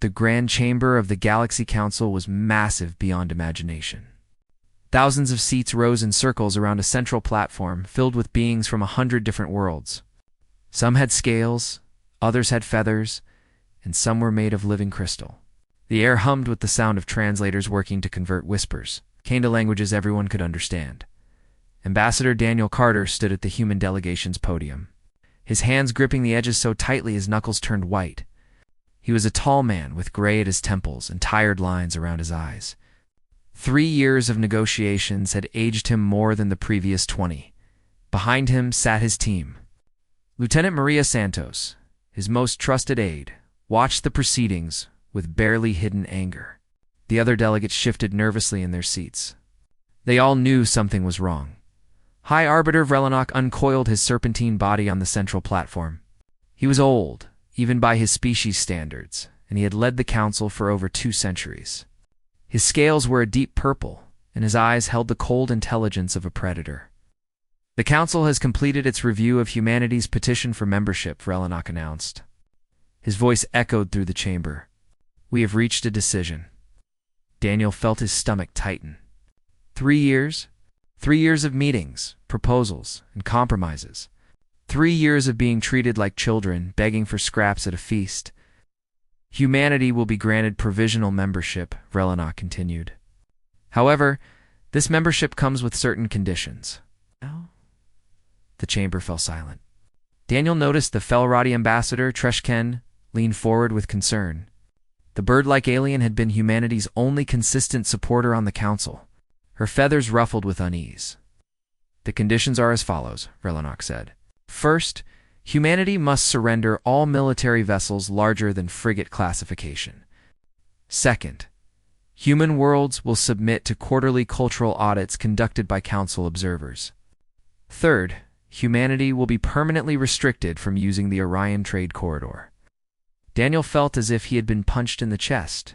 The grand chamber of the Galaxy Council was massive beyond imagination. Thousands of seats rose in circles around a central platform filled with beings from 100 different worlds. Some had scales, others had feathers, and some were made of living crystal. The air hummed with the sound of translators working to convert whispers, into languages everyone could understand. Ambassador Daniel Carter stood at the human delegation's podium, his hands gripping the edges so tightly his knuckles turned white. He was a tall man with gray at his temples and tired lines around his eyes. 3 years of negotiations had aged him more than the previous 20. Behind him sat his team. Lieutenant Maria Santos, his most trusted aide, watched the proceedings with barely hidden anger. The other delegates shifted nervously in their seats. They all knew something was wrong. High Arbiter Vrelinok uncoiled his serpentine body on the central platform. He was old, even by his species standards, and he had led the council for over 2 centuries. His scales were a deep purple, and his eyes held the cold intelligence of a predator. The council has completed its review of humanity's petition for membership, Vrelinok announced. His voice echoed through the chamber. We have reached a decision. Daniel felt his stomach tighten. 3 years? 3 years of meetings, proposals, and compromises. 3 years of being treated like children, begging for scraps at a feast. Humanity will be granted provisional membership, Vrelinok continued. However, this membership comes with certain conditions. The chamber fell silent. Daniel noticed the Felrati ambassador, Treshken, lean forward with concern. The bird-like alien had been humanity's only consistent supporter on the council. Her feathers ruffled with unease. The conditions are as follows, Vrelinok said. First, humanity must surrender all military vessels larger than frigate classification. Second, human worlds will submit to quarterly cultural audits conducted by council observers. Third, humanity will be permanently restricted from using the Orion Trade Corridor. Daniel felt as if he had been punched in the chest.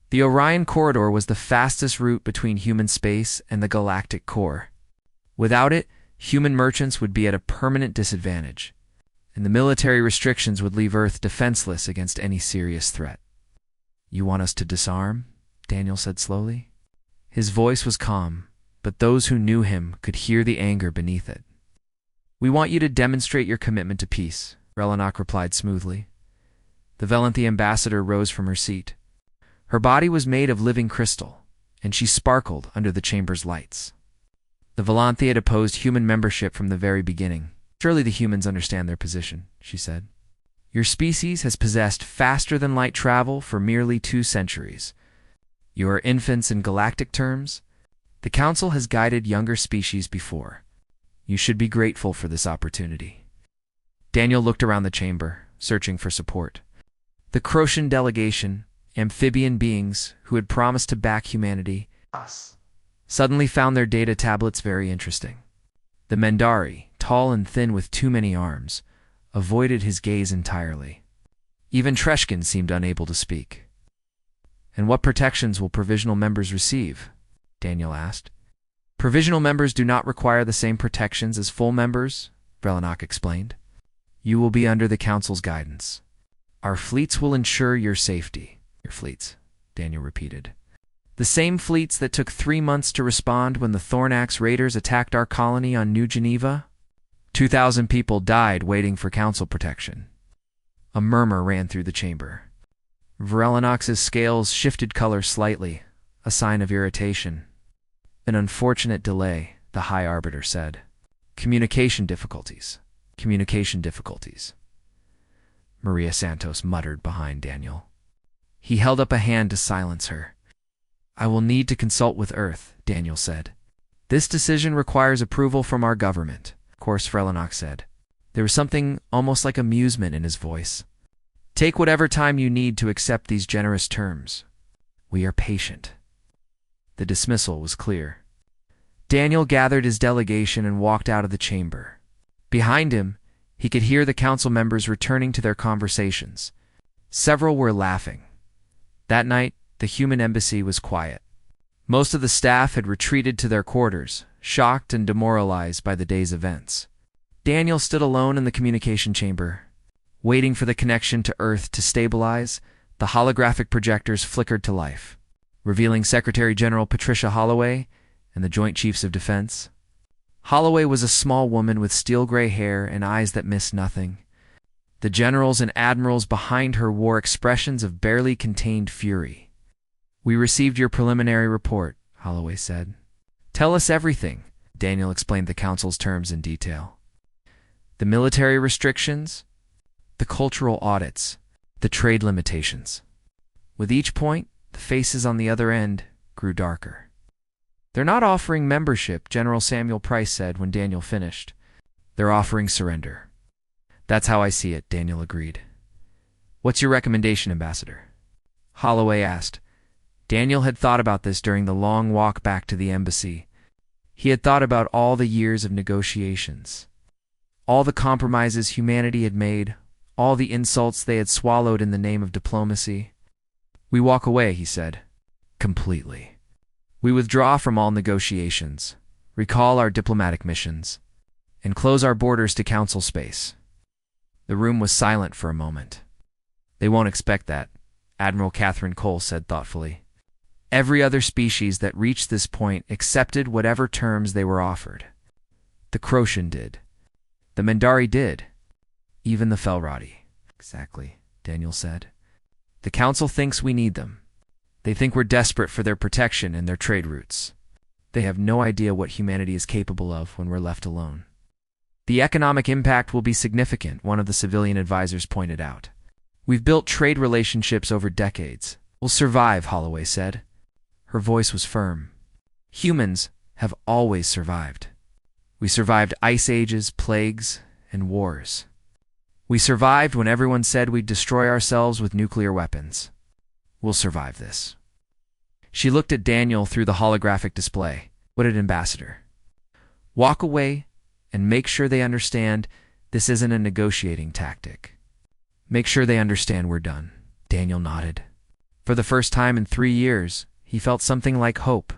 The Orion Corridor was the fastest route between human space and the galactic core. Without it, human merchants would be at a permanent disadvantage, and the military restrictions would leave Earth defenseless against any serious threat. You want us to disarm? Daniel said slowly. His voice was calm, but those who knew him could hear the anger beneath it. We want you to demonstrate your commitment to peace, Vrelinok replied smoothly. The Velanthi ambassador rose from her seat. Her body was made of living crystal, and she sparkled under the chamber's lights. The Velanthi had opposed human membership from the very beginning. Surely the humans understand their position, she said. Your species has possessed faster-than-light travel for merely 2 centuries. You are infants in galactic terms. The Council has guided younger species before. You should be grateful for this opportunity. Daniel looked around the chamber, searching for support. The Crocian delegation, amphibian beings who had promised to back humanity, suddenly found their data tablets very interesting. The Mendari, tall and thin with too many arms, avoided his gaze entirely. Even Treshkin seemed unable to speak. And what protections will provisional members receive? Daniel asked. Provisional members do not require the same protections as full members, Vrelinok explained. You will be under the Council's guidance. Our fleets will ensure your safety. Your fleets, Daniel repeated. The same fleets that took 3 months to respond when the Thornax raiders attacked our colony on New Geneva? 2,000 people died waiting for Council protection. A murmur ran through the chamber. Vrelinok's scales shifted color slightly, a sign of irritation. An unfortunate delay, the High Arbiter said. Communication difficulties. Communication difficulties. Maria Santos muttered behind Daniel. He held up a hand to silence her. I will need to consult with Earth, Daniel said. This decision requires approval from our government, of course, Vrelinok said. There was something almost like amusement in his voice. Take whatever time you need to accept these generous terms. We are patient. The dismissal was clear. Daniel gathered his delegation and walked out of the chamber. Behind him, he could hear the council members returning to their conversations. Several were laughing. That night, the human embassy was quiet. Most of the staff had retreated to their quarters, shocked and demoralized by the day's events. Daniel stood alone in the communication chamber, waiting for the connection to Earth to stabilize, The holographic projectors flickered to life, revealing Secretary General Patricia Holloway and the Joint Chiefs of Defense. Holloway was a small woman with steel-gray hair and eyes that missed nothing. The generals and admirals behind her wore expressions of barely contained fury. "We received your preliminary report," Holloway said. "Tell us everything," Daniel explained the council's terms in detail. The military restrictions, the cultural audits, the trade limitations. With each point, the faces on the other end grew darker. "They're not offering membership," General Samuel Price said when Daniel finished. "They're offering surrender." "That's how I see it," Daniel agreed. "What's your recommendation, Ambassador?" Holloway asked. Daniel had thought about this during the long walk back to the embassy. He had thought about all the years of negotiations, all the compromises humanity had made, all the insults they had swallowed in the name of diplomacy. "We walk away," he said. "Completely. We withdraw from all negotiations, recall our diplomatic missions, and close our borders to council space." The room was silent for a moment. "They won't expect that," Admiral Catherine Cole said thoughtfully. "Every other species that reached this point accepted whatever terms they were offered. The Crocian did. The Mendari did. Even the Felrati." "Exactly," Daniel said. "The Council thinks we need them. They think we're desperate for their protection and their trade routes. They have no idea what humanity is capable of when we're left alone." "The economic impact will be significant," one of the civilian advisors pointed out. "We've built trade relationships over decades. We'll survive," Holloway said. Her voice was firm. "Humans have always survived. We survived ice ages, plagues, and wars. We survived when everyone said we'd destroy ourselves with nuclear weapons. We'll survive this." She looked at Daniel through the holographic display. "What did Ambassador?" "Walk away and make sure they understand this isn't a negotiating tactic. Make sure they understand we're done." Daniel nodded. For the first time in 3 years, he felt something like hope.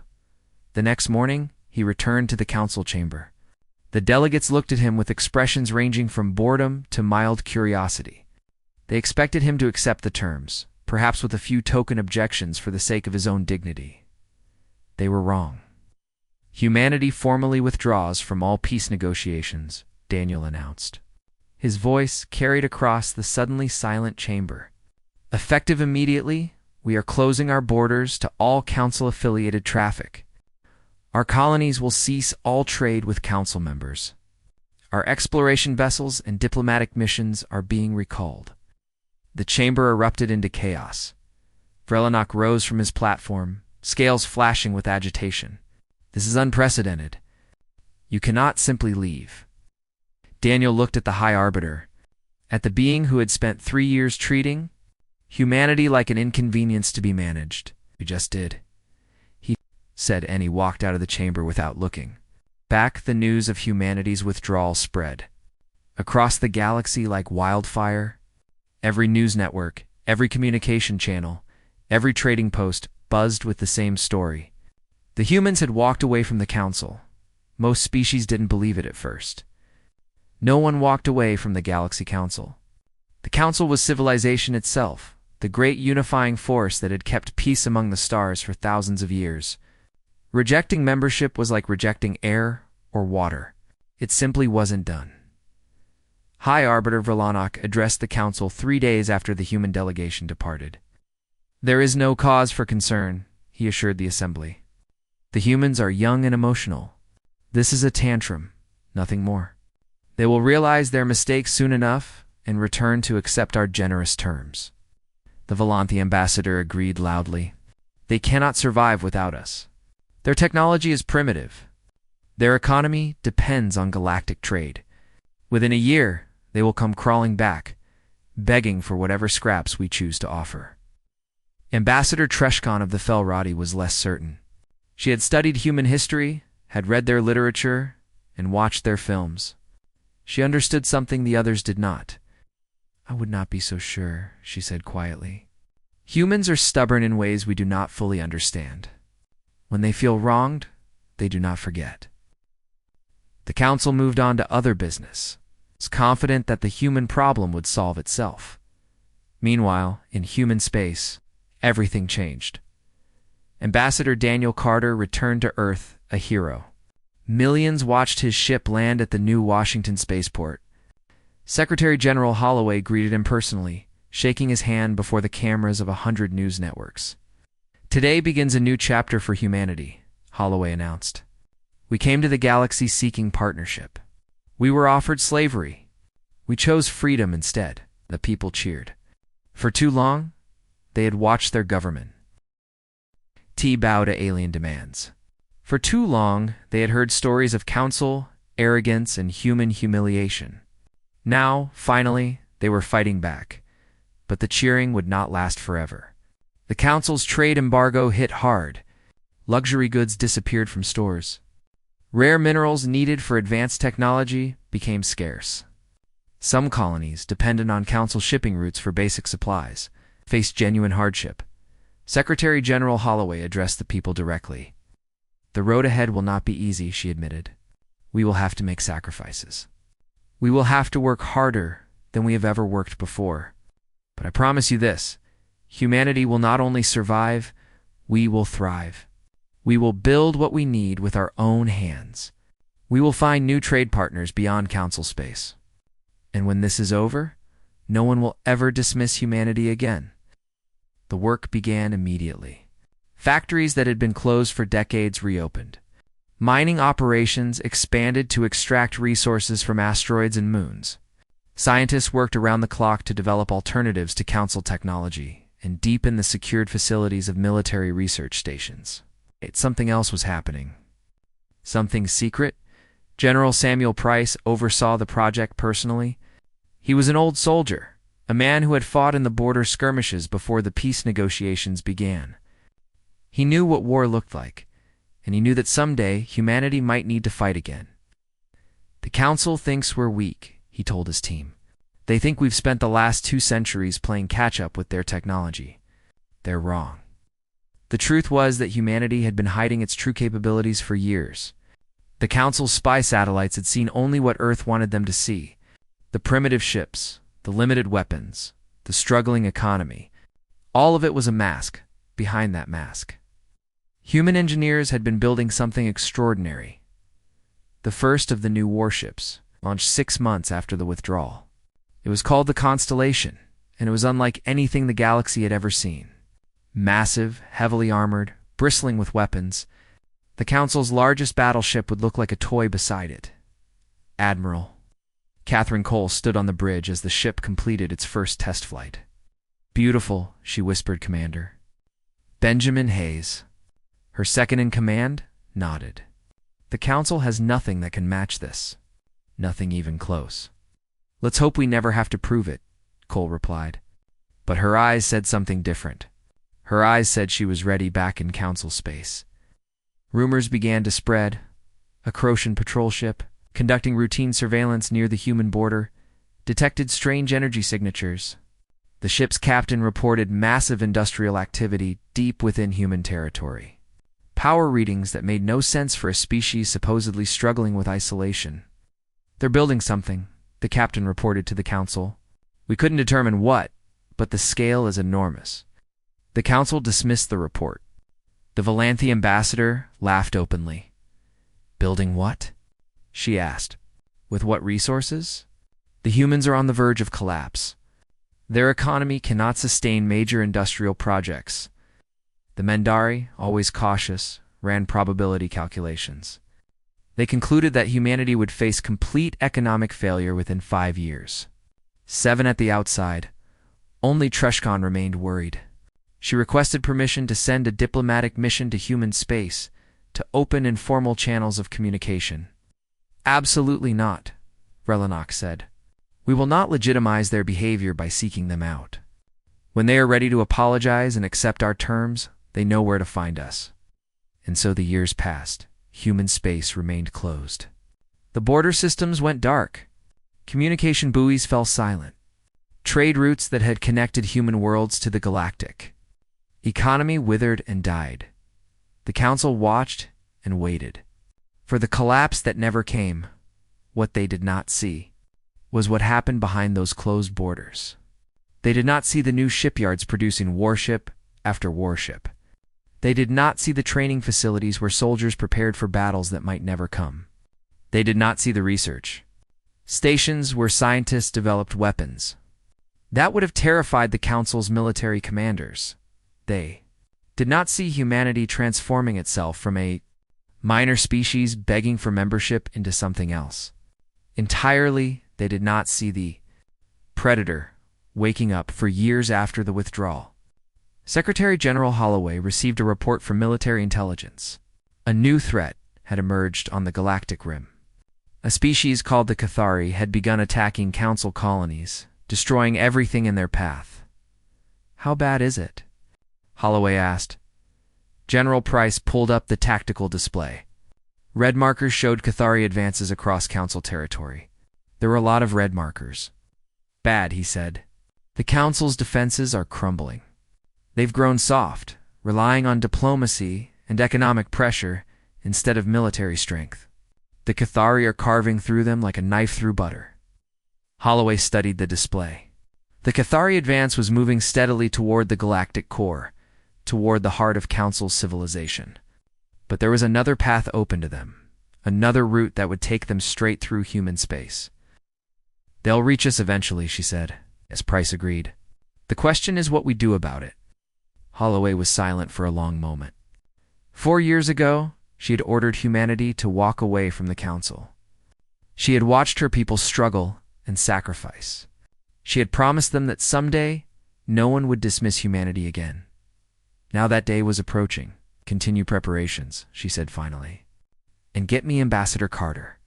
The next morning, he returned to the council chamber. The delegates looked at him with expressions ranging from boredom to mild curiosity. They expected him to accept the terms, perhaps with a few token objections for the sake of his own dignity. They were wrong. "Humanity formally withdraws from all peace negotiations," Daniel announced. His voice carried across the suddenly silent chamber. "Effective immediately, we are closing our borders to all council-affiliated traffic. Our colonies will cease all trade with council members. Our exploration vessels and diplomatic missions are being recalled." The chamber erupted into chaos. Vrelenok rose from his platform, scales flashing with agitation. "This is unprecedented. You cannot simply leave." Daniel looked at the High Arbiter, at the being who had spent 3 years treating humanity like an inconvenience to be managed. "We just did," he said, and he walked out of the chamber without looking. Back, the news of humanity's withdrawal spread. Across the galaxy like wildfire, every news network, every communication channel, every trading post buzzed with the same story. The humans had walked away from the council. Most species didn't believe it at first. No one walked away from the Galaxy Council. The council was civilization itself, the great unifying force that had kept peace among the stars for thousands of years. Rejecting membership was like rejecting air or water. It simply wasn't done. High Arbiter Vrelenok addressed the council 3 days after the human delegation departed. "There is no cause for concern," he assured the assembly. "The humans are young and emotional. This is a tantrum, nothing more. They will realize their mistakes soon enough and return to accept our generous terms." The Volanthi ambassador agreed loudly. "They cannot survive without us. Their technology is primitive. Their economy depends on galactic trade. Within a year, they will come crawling back, begging for whatever scraps we choose to offer." Ambassador Treshkan of the Felrati was less certain. She had studied human history, had read their literature, and watched their films. She understood something the others did not. "I would not be so sure," she said quietly. "Humans are stubborn in ways we do not fully understand. When they feel wronged, they do not forget." The council moved on to other business, confident that the human problem would solve itself. Meanwhile, in human space, everything changed. Ambassador Daniel Carter returned to Earth a hero. Millions watched his ship land at the new Washington spaceport. Secretary General Holloway greeted him personally, shaking his hand before the cameras of 100 news networks. "Today begins a new chapter for humanity," Holloway announced. "We came to the galaxy seeking partnership. We were offered slavery. We chose freedom instead." The people cheered. For too long, they had watched their government bow to alien demands. For too long, they had heard stories of council, arrogance, and human humiliation. Now, finally, they were fighting back. But the cheering would not last forever. The council's trade embargo hit hard. Luxury goods disappeared from stores. Rare minerals needed for advanced technology became scarce. Some colonies, dependent on council shipping routes for basic supplies, faced genuine hardship. Secretary General Holloway addressed the people directly. "The road ahead will not be easy," she admitted. "We will have to make sacrifices. We will have to work harder than we have ever worked before. But I promise you this, humanity will not only survive, we will thrive. We will build what we need with our own hands. We will find new trade partners beyond council space. And when this is over, no one will ever dismiss humanity again." The work began immediately. Factories that had been closed for decades reopened. Mining operations expanded to extract resources from asteroids and moons. Scientists worked around the clock to develop alternatives to council technology and deepen the secured facilities of military research stations. Something else was happening. Something secret. General Samuel Price oversaw the project personally. He was an old soldier, a man who had fought in the border skirmishes before the peace negotiations began. He knew what war looked like, and he knew that someday humanity might need to fight again. "The council thinks we're weak," he told his team. "They think we've spent the last 2 centuries playing catch-up with their technology. They're wrong." The truth was that humanity had been hiding its true capabilities for years. The council's spy satellites had seen only what Earth wanted them to see: the primitive ships, the limited weapons, the struggling economy. All of it was a mask behind that mask. Human engineers had been building something extraordinary. The first of the new warships, launched 6 months after the withdrawal. It was called the Constellation, and it was unlike anything the galaxy had ever seen. Massive, heavily armored, bristling with weapons, the Council's largest battleship would look like a toy beside it. Admiral Catherine Cole stood on the bridge as the ship completed its first test flight. "Beautiful," she whispered, "Commander." Benjamin Hayes, her second-in-command, nodded. "The Council has nothing that can match this. Nothing even close." "Let's hope we never have to prove it," Cole replied. But her eyes said something different. Her eyes said she was ready back in Council space. Rumors began to spread. A Croatian patrol ship, conducting routine surveillance near the human border, detected strange energy signatures. The ship's captain reported massive industrial activity deep within human territory. Power readings that made no sense for a species supposedly struggling with isolation. "They're building something," the captain reported to the Council. "We couldn't determine what, but the scale is enormous." The Council dismissed the report. The Valanthi ambassador laughed openly. "Building what?" she asked. "With what resources? The humans are on the verge of collapse. Their economy cannot sustain major industrial projects." The Mendari, always cautious, ran probability calculations. They concluded that humanity would face complete economic failure within 5 years. 7 at the outside. Only Treshkan remained worried. She requested permission to send a diplomatic mission to human space to open informal channels of communication. "Absolutely not," Relanok said. "We will not legitimize their behavior by seeking them out. When they are ready to apologize and accept our terms, they know where to find us." And so the years passed. Human space remained closed. The border systems went dark. Communication buoys fell silent. Trade routes that had connected human worlds to the galactic. Economy withered and died. The Council watched and waited. For the collapse that never came, what they did not see, was what happened behind those closed borders. They did not see the new shipyards producing warship after warship. They did not see the training facilities where soldiers prepared for battles that might never come. They did not see the research stations where scientists developed weapons. That would have terrified the Council's military commanders. They did not see humanity transforming itself from a minor species begging for membership into something else. Entirely, they did not see the predator waking up for years after the withdrawal. Secretary General Holloway received a report from military intelligence. A new threat had emerged on the galactic rim. A species called the Cathari had begun attacking Council colonies, destroying everything in their path. "How bad is it?" Holloway asked. General Price pulled up the tactical display. Red markers showed Cathari advances across Council territory. There were a lot of red markers. "Bad," he said. "The Council's defenses are crumbling. They've grown soft, relying on diplomacy and economic pressure instead of military strength. The Cathari are carving through them like a knife through butter." Holloway studied the display. The Cathari advance was moving steadily toward the galactic core, toward the heart of Council's civilization. But there was another path open to them, another route that would take them straight through human space. "They'll reach us eventually," she said, as Price agreed. "The question is what we do about it." Holloway was silent for a long moment. 4 years ago, she had ordered humanity to walk away from the Council. She had watched her people struggle and sacrifice. She had promised them that someday no one would dismiss humanity again. Now that day was approaching. "Continue preparations," she said finally. "And get me Ambassador Carter.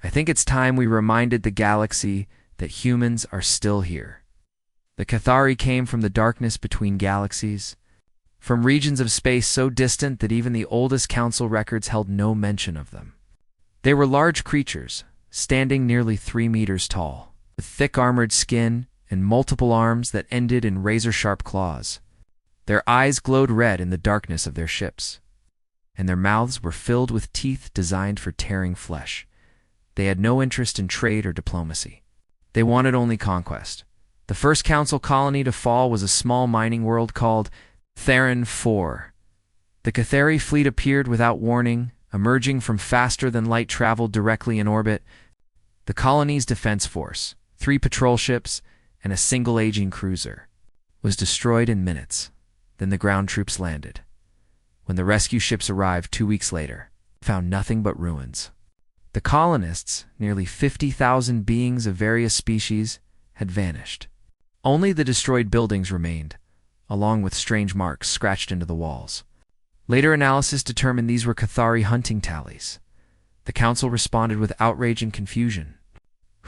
I think it's time we reminded the galaxy that humans are still here." The Cathari came from the darkness between galaxies, from regions of space so distant that even the oldest Council records held no mention of them. They were large creatures, standing nearly 3 meters tall, with thick armored skin and multiple arms that ended in razor-sharp claws. Their eyes glowed red in the darkness of their ships, and their mouths were filled with teeth designed for tearing flesh. They had no interest in trade or diplomacy. They wanted only conquest. The first Council colony to fall was a small mining world called Theron 4. The Cathari fleet appeared without warning, emerging from faster-than-light travel directly in orbit. The colony's defense force, 3 patrol ships, and a single aging cruiser, was destroyed in minutes. Then the ground troops landed. When the rescue ships arrived 2 weeks later, found nothing but ruins. The colonists, nearly 50,000 beings of various species, had vanished. Only the destroyed buildings remained, along with strange marks scratched into the walls. Later analysis determined these were Cathari hunting tallies. The Council responded with outrage and confusion.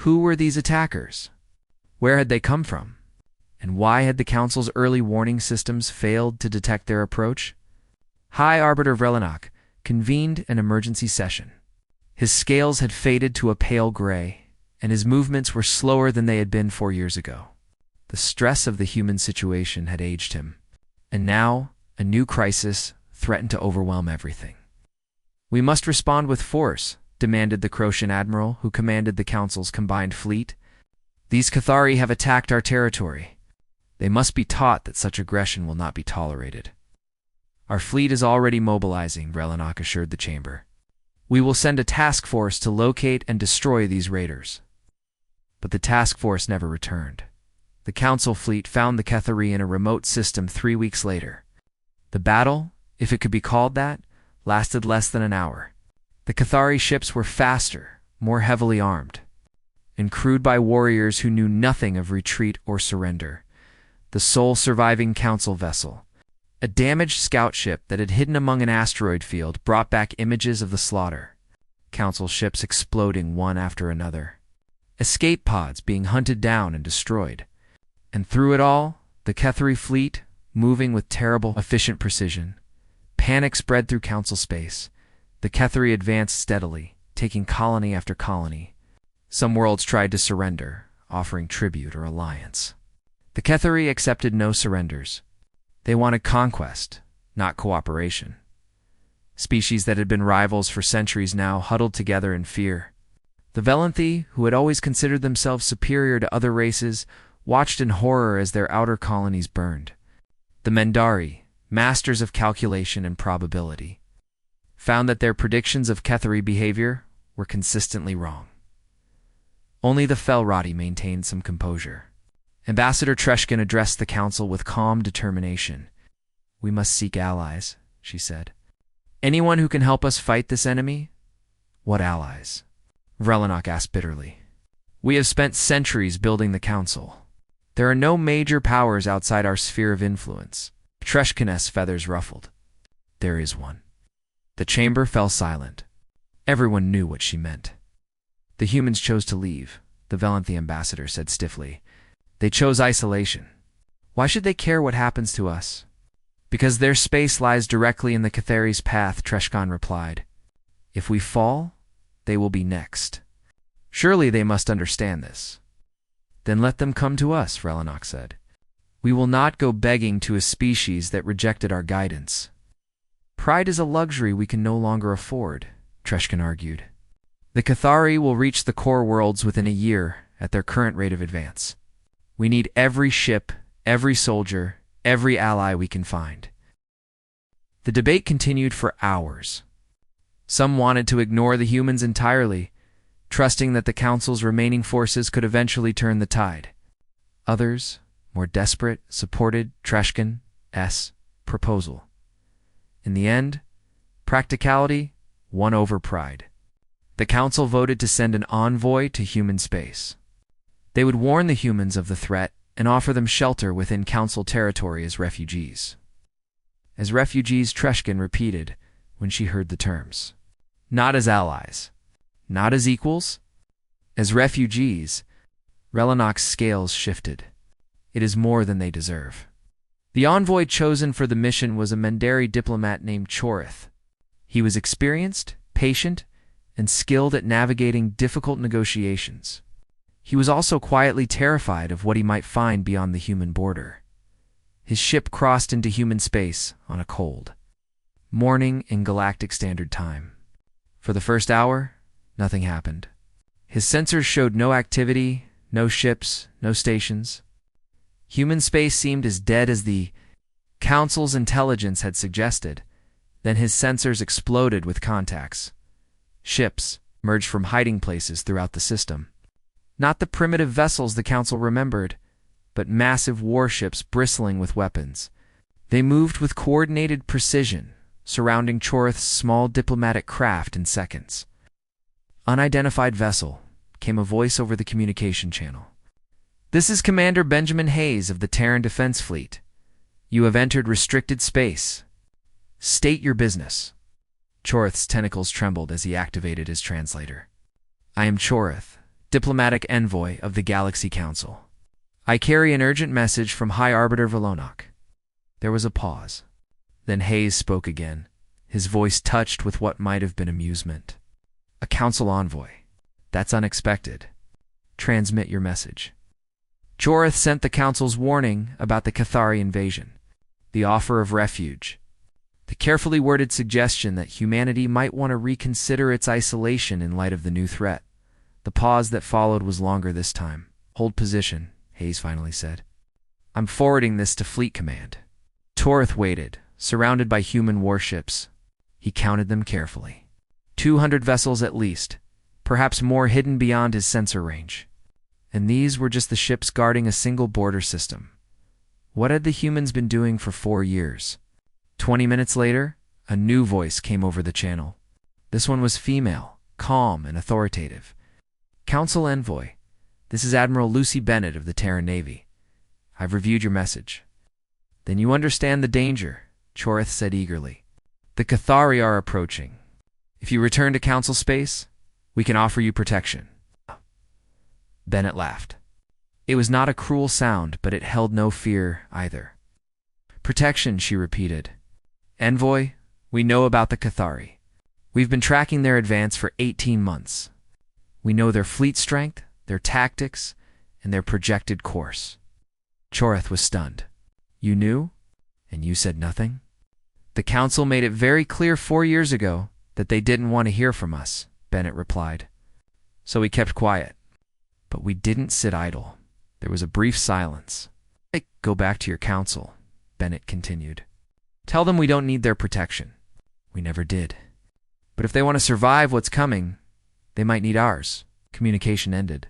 Who were these attackers? Where had they come from? And why had the Council's early warning systems failed to detect their approach? High Arbiter Vrelinok convened an emergency session. His scales had faded to a pale gray, and his movements were slower than they had been 4 years ago. The stress of the human situation had aged him, and now a new crisis threatened to overwhelm everything. "We must respond with force," demanded the Crocian admiral who commanded the Council's combined fleet. "These Cathari have attacked our territory. They must be taught that such aggression will not be tolerated." "Our fleet is already mobilizing," Vrelinok assured the chamber. "We will send a task force to locate and destroy these raiders." But the task force never returned. The Council fleet found the Cathari in a remote system 3 weeks later. The battle, if it could be called that, lasted less than an hour. The Cathari ships were faster, more heavily armed, and crewed by warriors who knew nothing of retreat or surrender. The sole surviving Council vessel, a damaged scout ship that had hidden among an asteroid field, brought back images of the slaughter. Council ships exploding one after another. Escape pods being hunted down and destroyed. And through it all, the Cathari fleet, moving with terrible, efficient precision. Panic spread through Council space. The Cathari advanced steadily, taking colony after colony. Some worlds tried to surrender, offering tribute or alliance. The Cathari accepted no surrenders. They wanted conquest, not cooperation. Species that had been rivals for centuries now huddled together in fear. The Velanthi, who had always considered themselves superior to other races, watched in horror as their outer colonies burned. The Mendari, masters of calculation and probability, found that their predictions of Kethari behavior were consistently wrong. Only the Felrati maintained some composure. Ambassador Treshkin addressed the council with calm determination. "We must seek allies," she said. "Anyone who can help us fight this enemy?" "What allies?" Vrelinok asked bitterly. "We have spent centuries building the council. There are no major powers outside our sphere of influence." Treshkin's feathers ruffled. "There is one." The chamber fell silent. Everyone knew what she meant. "The humans chose to leave," the Velanthi ambassador said stiffly. "They chose isolation. Why should they care what happens to us?" "Because their space lies directly in the Kethari's path," Treshkan replied. "If we fall, they will be next. Surely they must understand this." "Then let them come to us," Vrelinok said. "We will not go begging to a species that rejected our guidance." "Pride is a luxury we can no longer afford," Treshkin argued. "The Kethari will reach the core worlds within a year at their current rate of advance. We need every ship, every soldier, every ally we can find." The debate continued for hours. Some wanted to ignore the humans entirely, trusting that the Council's remaining forces could eventually turn the tide. Others, more desperate, supported Treshkin's proposal. In the end, practicality won over pride. The Council voted to send an envoy to human space. They would warn the humans of the threat and offer them shelter within Council territory as refugees. As refugees, Treshkin repeated when she heard the terms. Not as allies. Not as equals. As refugees. Relinok's scales shifted. It is more than they deserve. The envoy chosen for the mission was a Mendari diplomat named Chorith. He was experienced, patient, and skilled at navigating difficult negotiations. He was also quietly terrified of what he might find beyond the human border. His ship crossed into human space on a cold morning in Galactic Standard Time. For the first hour, nothing happened. His sensors showed no activity, no ships, no stations. Human space seemed as dead as the Council's intelligence had suggested. Then his sensors exploded with contacts. Ships emerged from hiding places throughout the system. Not the primitive vessels the Council remembered, but massive warships bristling with weapons. They moved with coordinated precision, surrounding Chorith's small diplomatic craft in seconds. "Unidentified vessel," came a voice over the communication channel. "This is Commander Benjamin Hayes of the Terran Defense Fleet. You have entered restricted space. State your business." Chorith's tentacles trembled as he activated his translator. "I am Chorith, diplomatic envoy of the Galaxy Council. I carry an urgent message from High Arbiter Velonok." There was a pause. Then Hayes spoke again, his voice touched with what might have been amusement. "A council envoy. That's unexpected. Transmit your message." Chorith sent the council's warning about the Kethari invasion, the offer of refuge, the carefully worded suggestion that humanity might want to reconsider its isolation in light of the new threat. The pause that followed was longer this time. "Hold position," Hayes finally said. "I'm forwarding this to Fleet Command." Chorith waited, surrounded by human warships. He counted them carefully. 200 vessels at least, perhaps more hidden beyond his sensor range. And these were just the ships guarding a single border system. What had the humans been doing for 4 years? 20 minutes later, a new voice came over the channel. This one was female, calm and authoritative. "Council Envoy, this is Admiral Lucy Bennett of the Terran Navy. I've reviewed your message." "Then you understand the danger," Chorith said eagerly. "The Kethari are approaching. If you return to Council space, we can offer you protection." Bennett laughed. It was not a cruel sound, but it held no fear either. "Protection," she repeated. "Envoy, we know about the Kethari. We've been tracking their advance for 18 months. We know their fleet strength, their tactics, and their projected course." Chorith was stunned. "You knew? And you said nothing?" "The Council made it very clear 4 years ago that they didn't want to hear from us," Bennett replied. "So we kept quiet. But we didn't sit idle. There was a brief silence. Go back to your council, Bennett continued. Tell them we don't need their protection. We never did. But if they want to survive what's coming, they might need ours. Communication ended.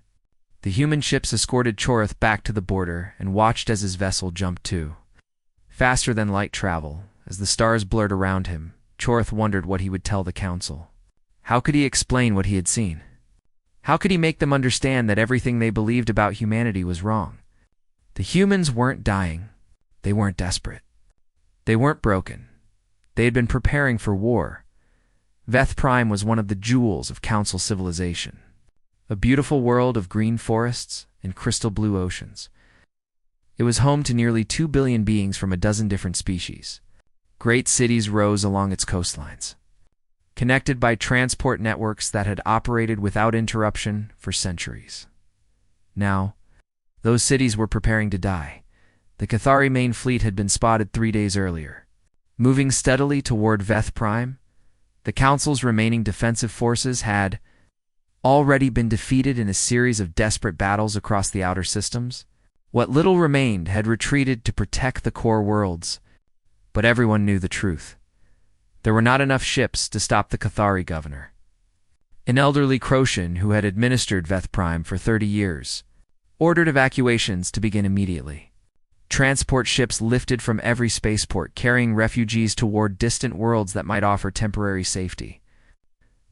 The human ships escorted Chorith back to the border and watched as his vessel jumped too. Faster than light travel, as the stars blurred around him, Chorith wondered what he would tell the council. How could he explain what he had seen? How could he make them understand that everything they believed about humanity was wrong? The humans weren't dying. They weren't desperate. They weren't broken. They had been preparing for war. Veth Prime was one of the jewels of Council civilization. A beautiful world of green forests and crystal blue oceans. It was home to nearly 2 billion beings from a dozen different species. Great cities rose along its coastlines, connected by transport networks that had operated without interruption for centuries. Now, those cities were preparing to die. The Cathari main fleet had been spotted 3 days earlier. Moving steadily toward Veth Prime, the Council's remaining defensive forces had already been defeated in a series of desperate battles across the outer systems. What little remained had retreated to protect the core worlds, but everyone knew the truth. There were not enough ships to stop the Cathari governor. An elderly Crocian who had administered Veth Prime for 30 years ordered evacuations to begin immediately. Transport ships lifted from every spaceport, carrying refugees toward distant worlds that might offer temporary safety.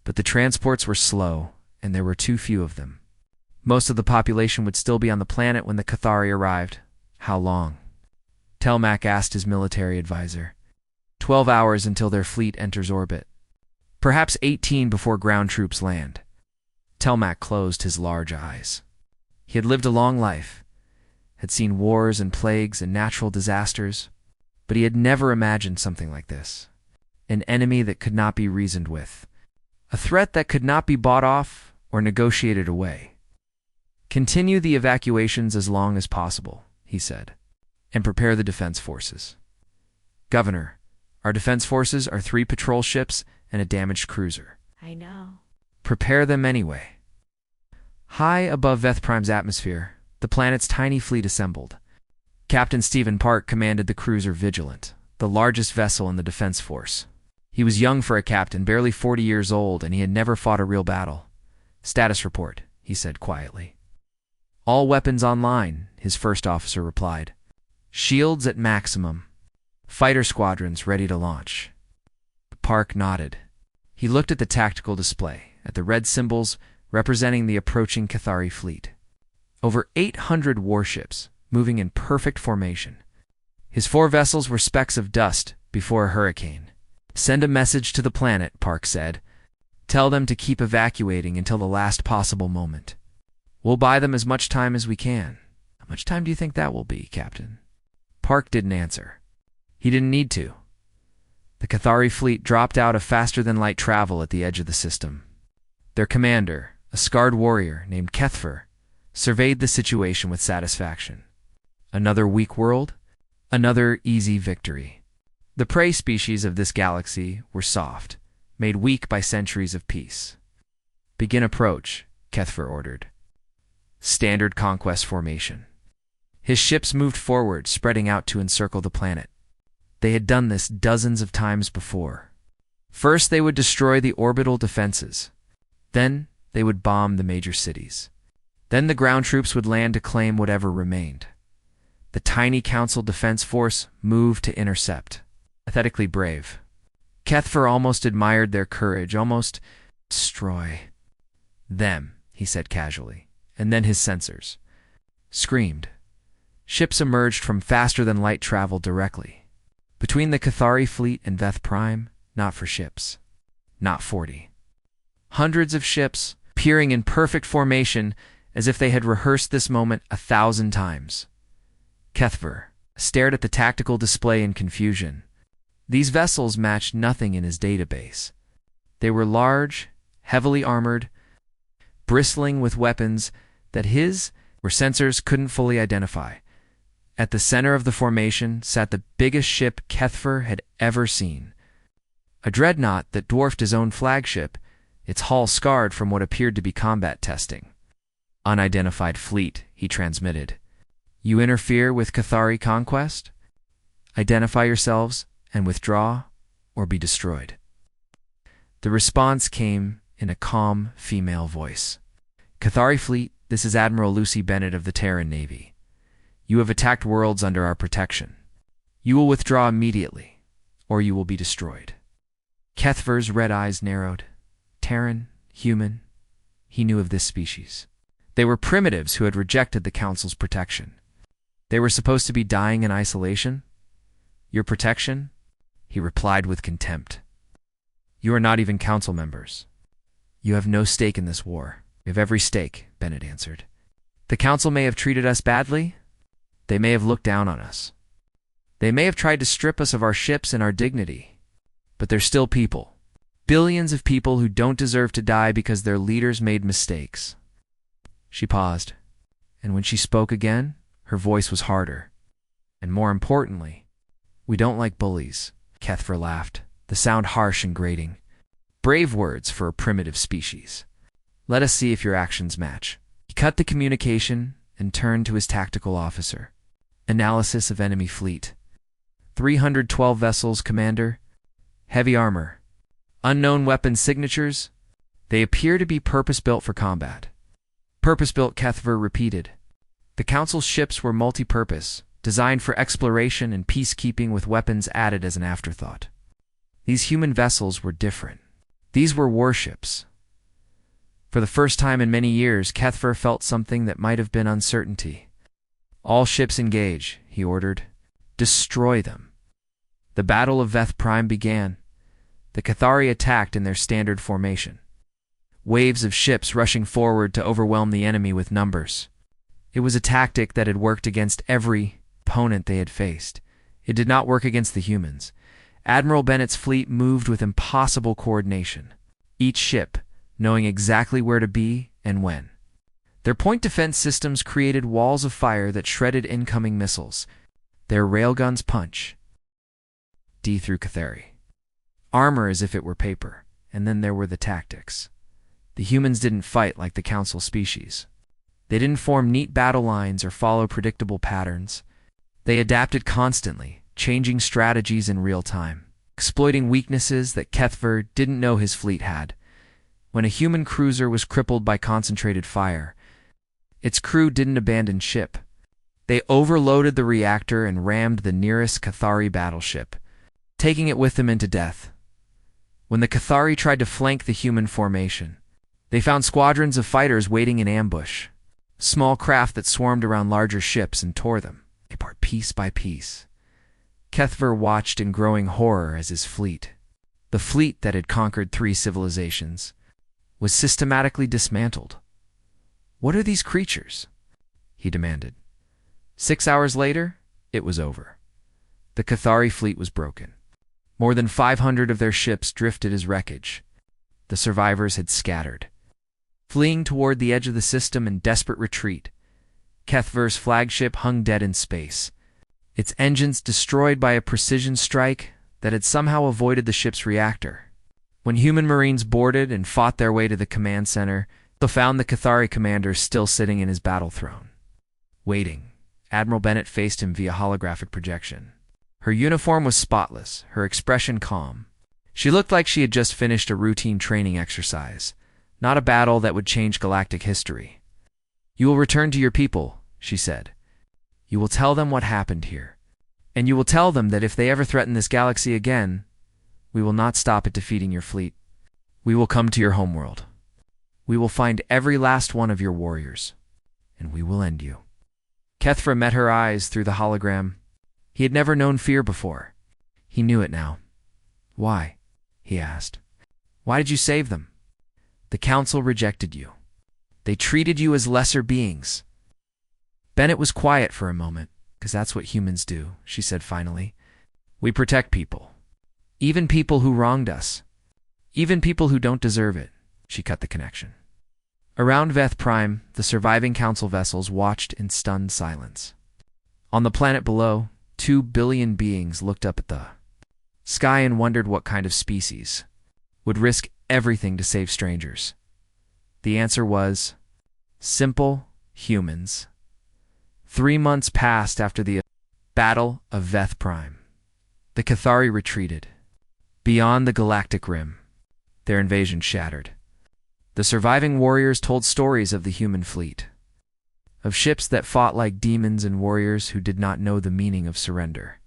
But the transports were slow, and there were too few of them. Most of the population would still be on the planet when the Cathari arrived. How long? Telmac asked his military advisor. 12 hours until their fleet enters orbit. Perhaps 18 before ground troops land. Telmac closed his large eyes. He had lived a long life, had seen wars and plagues and natural disasters, but he had never imagined something like this. An enemy that could not be reasoned with. A threat that could not be bought off or negotiated away. Continue the evacuations as long as possible, he said, and prepare the defense forces. Governor, our defense forces are 3 patrol ships and a damaged cruiser. I know. Prepare them anyway. High above Veth Prime's atmosphere, the planet's tiny fleet assembled. Captain Stephen Park commanded the cruiser Vigilant, the largest vessel in the defense force. He was young for a captain, barely 40 years old, and he had never fought a real battle. Status report, he said quietly. All weapons online, his first officer replied. Shields at maximum. Fighter squadrons ready to launch. Park nodded. He looked at the tactical display, at the red symbols representing the approaching Cathari fleet. Over 800 warships, moving in perfect formation. His 4 vessels were specks of dust before a hurricane. Send a message to the planet, Park said. Tell them to keep evacuating until the last possible moment. We'll buy them as much time as we can. How much time do you think that will be, Captain? Park didn't answer. He didn't need to. The Cathari fleet dropped out of faster-than-light travel at the edge of the system. Their commander, a scarred warrior named Kethfer, surveyed the situation with satisfaction. Another weak world? Another easy victory. The prey species of this galaxy were soft, made weak by centuries of peace. Begin approach, Kethfer ordered. Standard conquest formation. His ships moved forward, spreading out to encircle the planet. They had done this dozens of times before. First, they would destroy the orbital defenses. Then, they would bomb the major cities. Then the ground troops would land to claim whatever remained. The tiny Council Defense Force moved to intercept. Pathetically brave. Kethfer almost admired their courage, almost destroy them, he said casually, and then his sensors screamed. Ships emerged from faster-than-light travel directly. Between the Cathari fleet and Veth Prime, not for ships. Not 40. Hundreds of ships, appearing in perfect formation as if they had rehearsed this moment 1,000 times. Kethfer stared at the tactical display in confusion. These vessels matched nothing in his database. They were large, heavily armored, bristling with weapons that his sensors couldn't fully identify. At the center of the formation sat the biggest ship Kethfer had ever seen. A dreadnought that dwarfed his own flagship, its hull scarred from what appeared to be combat testing. Unidentified fleet, he transmitted. You interfere with Cathari conquest? Identify yourselves and withdraw, or be destroyed. The response came in a calm female voice. Cathari Fleet, this is Admiral Lucy Bennett of the Terran Navy. You have attacked worlds under our protection. You will withdraw immediately, or you will be destroyed. Kethver's red eyes narrowed. Terran, human, he knew of this species. They were primitives who had rejected the Council's protection. They were supposed to be dying in isolation? Your protection? He replied with contempt. You are not even Council members. You have no stake in this war. We have every stake, Bennett answered. The Council may have treated us badly. They may have looked down on us. They may have tried to strip us of our ships and our dignity. But they're still people. Billions of people who don't deserve to die because their leaders made mistakes. She paused, and when she spoke again, her voice was harder. And more importantly, we don't like bullies, Kethver laughed, the sound harsh and grating. Brave words for a primitive species. Let us see if your actions match. He cut the communication and turned to his tactical officer. Analysis of enemy fleet. 312 vessels, Commander. Heavy armor. Unknown weapon signatures. They appear to be purpose-built for combat. Purpose-built, Kethver repeated. The Council's ships were multi-purpose, designed for exploration and peacekeeping with weapons added as an afterthought. These human vessels were different. These were warships. For the first time in many years, Kethver felt something that might have been uncertainty. All ships engage, he ordered. Destroy them. The Battle of Veth Prime began. The Cathari attacked in their standard formation. Waves of ships rushing forward to overwhelm the enemy with numbers. It was a tactic that had worked against every opponent they had faced. It did not work against the humans. Admiral Bennett's fleet moved with impossible coordination, each ship knowing exactly where to be and when. Their point defense systems created walls of fire that shredded incoming missiles. Their railguns punch through Cathari. Armor as if it were paper, and then there were the tactics. The humans didn't fight like the Council species. They didn't form neat battle lines or follow predictable patterns. They adapted constantly, changing strategies in real time, exploiting weaknesses that Kethver didn't know his fleet had. When a human cruiser was crippled by concentrated fire, its crew didn't abandon ship. They overloaded the reactor and rammed the nearest Cathari battleship, taking it with them into death. When the Cathari tried to flank the human formation, they found squadrons of fighters waiting in ambush, small craft that swarmed around larger ships and tore them apart piece by piece. Kethver watched in growing horror as his fleet, the fleet that had conquered 3 civilizations, was systematically dismantled. What are these creatures? He demanded. 6 hours later, it was over. The Cathari fleet was broken. More than 500 of their ships drifted as wreckage. The survivors had scattered, fleeing toward the edge of the system in desperate retreat. Kethver's flagship hung dead in space, its engines destroyed by a precision strike that had somehow avoided the ship's reactor. When human marines boarded and fought their way to the command center, they found the Cathari commander still sitting in his battle throne. Waiting, Admiral Bennett faced him via holographic projection. Her uniform was spotless, her expression calm. She looked like she had just finished a routine training exercise, not a battle that would change galactic history. You will return to your people, she said. You will tell them what happened here. And you will tell them that if they ever threaten this galaxy again, we will not stop at defeating your fleet. We will come to your homeworld. We will find every last one of your warriors, and we will end you. Kethver met her eyes through the hologram. He had never known fear before. He knew it now. Why? He asked. Why did you save them? The Council rejected you. They treated you as lesser beings. Bennett was quiet for a moment, because that's what humans do, she said finally. We protect people. Even people who wronged us. Even people who don't deserve it. She cut the connection. Around Veth Prime, the surviving Council vessels watched in stunned silence. On the planet below, 2 billion beings looked up at the sky and wondered what kind of species would risk everything to save strangers. The answer was simple: humans. 3 months passed after the Battle of Veth Prime. The Cathari retreated. Beyond the galactic rim, their invasion shattered. The surviving warriors told stories of the human fleet, of ships that fought like demons and warriors who did not know the meaning of surrender.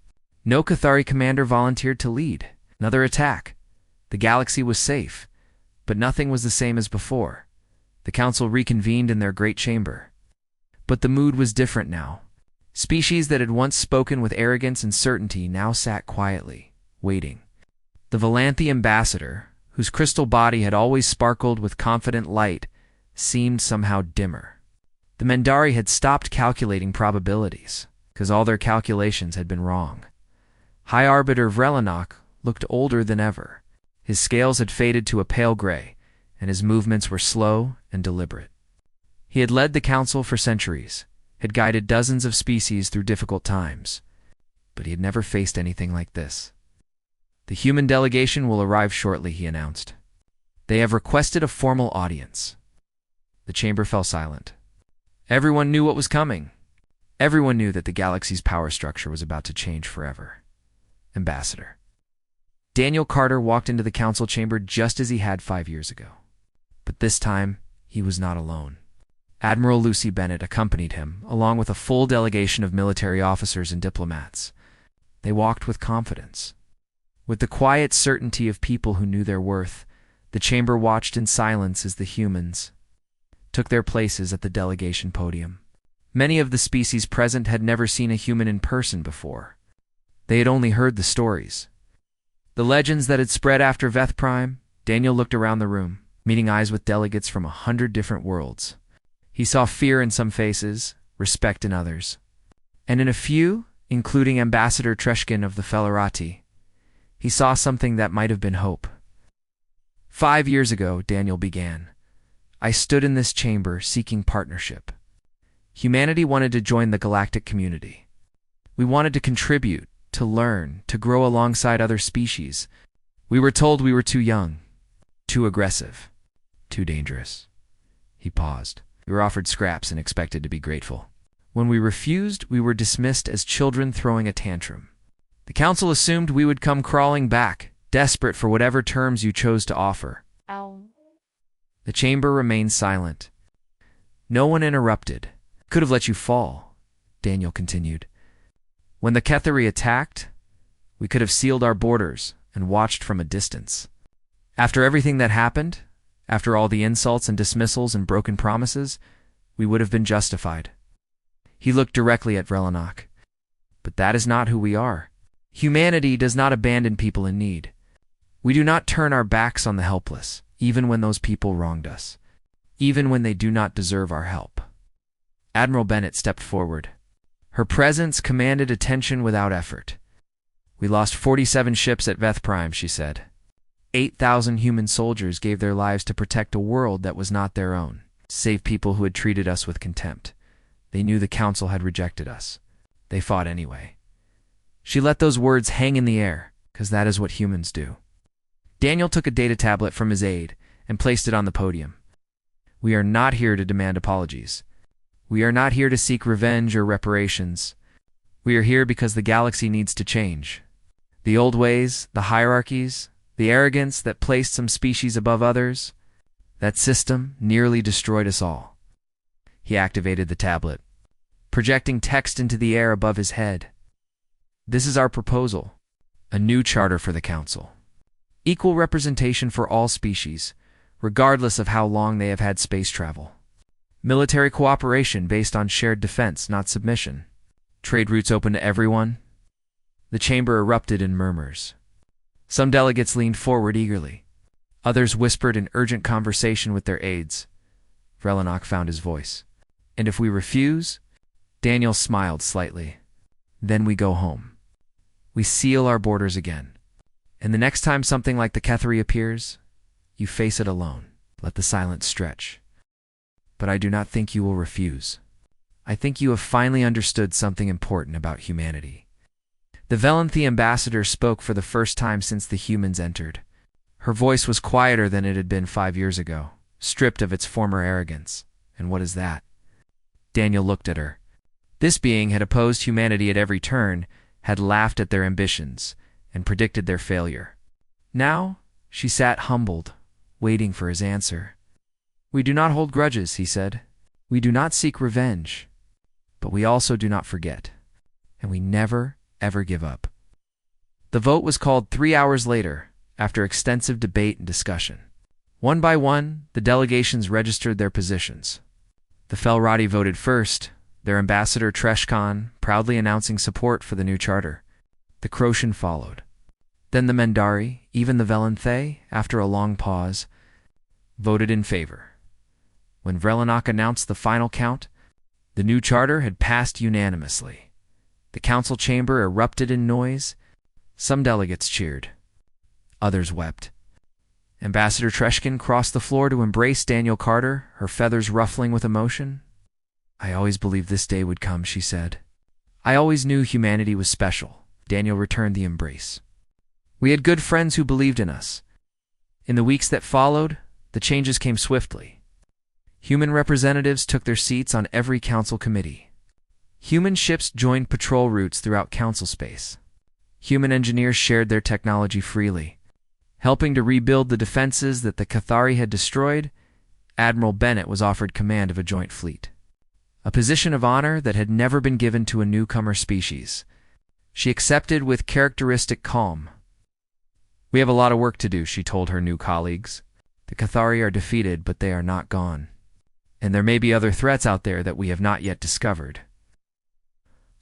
No Cathari commander volunteered to lead another attack. The galaxy was safe, but nothing was the same as before. The council reconvened in their great chamber. But the mood was different now. Species that had once spoken with arrogance and certainty now sat quietly, waiting. The Valanthi ambassador, whose crystal body had always sparkled with confident light, seemed somehow dimmer. The Mendari had stopped calculating probabilities, because all their calculations had been wrong. High Arbiter Vrelinok looked older than ever. His scales had faded to a pale gray, and his movements were slow and deliberate. He had led the council for centuries, had guided dozens of species through difficult times, but he had never faced anything like this. The human delegation will arrive shortly, he announced. They have requested a formal audience. The chamber fell silent. Everyone knew what was coming. Everyone knew that the galaxy's power structure was about to change forever. Ambassador. Daniel Carter walked into the council chamber just as he had 5 years ago. But this time, he was not alone. Admiral Lucy Bennett accompanied him, along with a full delegation of military officers and diplomats. They walked with confidence. With the quiet certainty of people who knew their worth, the chamber watched in silence as the humans took their places at the delegation podium. Many of the species present had never seen a human in person before. They had only heard the stories. The legends that had spread after Veth Prime. Daniel looked around the room, meeting eyes with delegates from 100 different worlds. He saw fear in some faces, respect in others. And in a few, including Ambassador Treshkin of the Felarati, he saw something that might have been hope. 5 years ago, Daniel began, I stood in this chamber seeking partnership. Humanity wanted to join the galactic community. We wanted to contribute, to learn, to grow alongside other species. We were told we were too young, too aggressive, too dangerous. He paused. We were offered scraps and expected to be grateful. When we refused, we were dismissed as children throwing a tantrum. The council assumed we would come crawling back, desperate for whatever terms you chose to offer. Ow. The chamber remained silent. No one interrupted. Could have let you fall, Daniel continued. When the Cathari attacked, we could have sealed our borders and watched from a distance. After everything that happened, after all the insults and dismissals and broken promises, we would have been justified. He looked directly at Vrelinok. But that is not who we are. Humanity does not abandon people in need. We do not turn our backs on the helpless, even when those people wronged us, even when they do not deserve our help. Admiral Bennett stepped forward. Her presence commanded attention without effort. We lost 47 ships at Veth Prime, she said. 8,000 human soldiers gave their lives to protect a world that was not their own, save people who had treated us with contempt. They knew the council had rejected us. They fought anyway. She let those words hang in the air, because that is what humans do. Daniel took a data tablet from his aide and placed it on the podium. We are not here to demand apologies. We are not here to seek revenge or reparations. We are here because the galaxy needs to change. The old ways, the hierarchies, the arrogance that placed some species above others, that system nearly destroyed us all. He activated the tablet, projecting text into the air above his head. This is our proposal, a new charter for the council. Equal representation for all species, regardless of how long they have had space travel. Military cooperation based on shared defense, not submission. Trade routes open to everyone. The chamber erupted in murmurs. Some delegates leaned forward eagerly. Others whispered in urgent conversation with their aides. Vrelinok found his voice. And if we refuse? Daniel smiled slightly. Then we go home. We seal our borders again. And the next time something like the Cathari appears, you face it alone. Let the silence stretch. But I do not think you will refuse. I think you have finally understood something important about humanity. The Valanthi ambassador spoke for the first time since the humans entered. Her voice was quieter than it had been 5 years ago, stripped of its former arrogance. And what is that? Daniel looked at her. This being had opposed humanity at every turn, had laughed at their ambitions, and predicted their failure. Now, she sat humbled, waiting for his answer. "We do not hold grudges," he said. "We do not seek revenge. But we also do not forget. And we never, ever give up." The vote was called 3 hours later, after extensive debate and discussion. One by one, the delegations registered their positions. The Felrati voted first, their ambassador Treshkan proudly announcing support for the new charter. The Crocian followed. Then the Mendari, even the Velanthe, after a long pause, voted in favor. When Vrelinok announced the final count, the new charter had passed unanimously. The council chamber erupted in noise. Some delegates cheered. Others wept. Ambassador Treshkin crossed the floor to embrace Daniel Carter, her feathers ruffling with emotion. "I always believed this day would come," she said. "I always knew humanity was special." Daniel returned the embrace. "We had good friends who believed in us." In the weeks that followed, the changes came swiftly. Human representatives took their seats on every council committee. Human ships joined patrol routes throughout council space. Human engineers shared their technology freely. Helping to rebuild the defenses that the Cathari had destroyed, Admiral Bennett was offered command of a joint fleet. A position of honor that had never been given to a newcomer species. She accepted with characteristic calm. "We have a lot of work to do," she told her new colleagues. "The Cathari are defeated, but they are not gone. And there may be other threats out there that we have not yet discovered."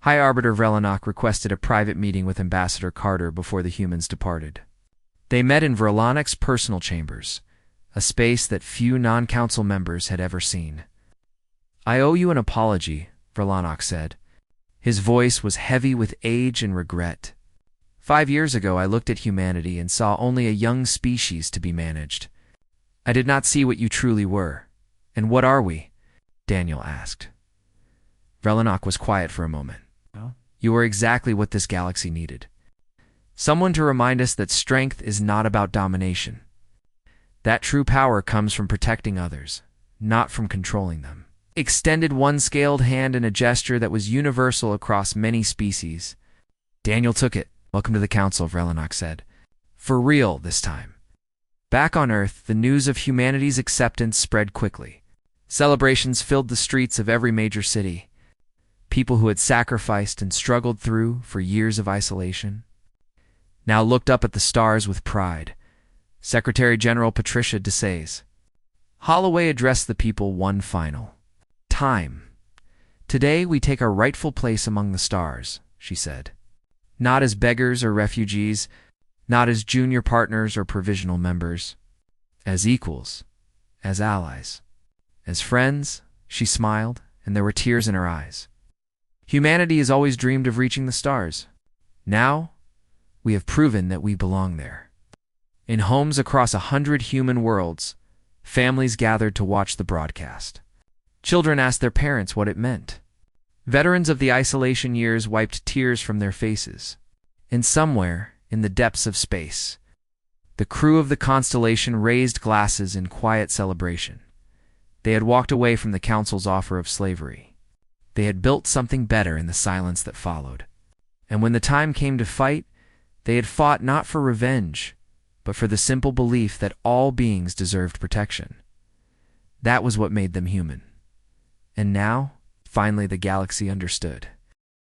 High Arbiter Vrelinok requested a private meeting with Ambassador Carter before the humans departed. They met in Vrelinok's personal chambers, a space that few non-council members had ever seen. "I owe you an apology," Vrelinok said. His voice was heavy with age and regret. 5 years ago I looked at humanity and saw only a young species to be managed. I did not see what you truly were. "And what are we?" Daniel asked. Vrelinok was quiet for a moment. "You are exactly what this galaxy needed. Someone to remind us that strength is not about domination. That true power comes from protecting others, not from controlling them." Extended one scaled hand in a gesture that was universal across many species. Daniel took it. "Welcome to the council," Vrelinok said. "For real this time." Back on Earth, the news of humanity's acceptance spread quickly. Celebrations filled the streets of every major city. People who had sacrificed and struggled through for years of isolation now looked up at the stars with pride. Secretary General Patricia Desais. Holloway addressed the people one final time. "Today we take our rightful place among the stars," she said. "Not as beggars or refugees, not as junior partners or provisional members. As equals, as allies, as friends." She smiled, and there were tears in her eyes. "Humanity has always dreamed of reaching the stars. Now, we have proven that we belong there." In homes across 100 human worlds, families gathered to watch the broadcast. Children asked their parents what it meant. Veterans of the isolation years wiped tears from their faces. And somewhere, in the depths of space, the crew of the Constellation raised glasses in quiet celebration. They had walked away from the Council's offer of slavery. They had built something better in the silence that followed. And when the time came to fight, they had fought not for revenge, but for the simple belief that all beings deserved protection. That was what made them human. And now, finally, the galaxy understood.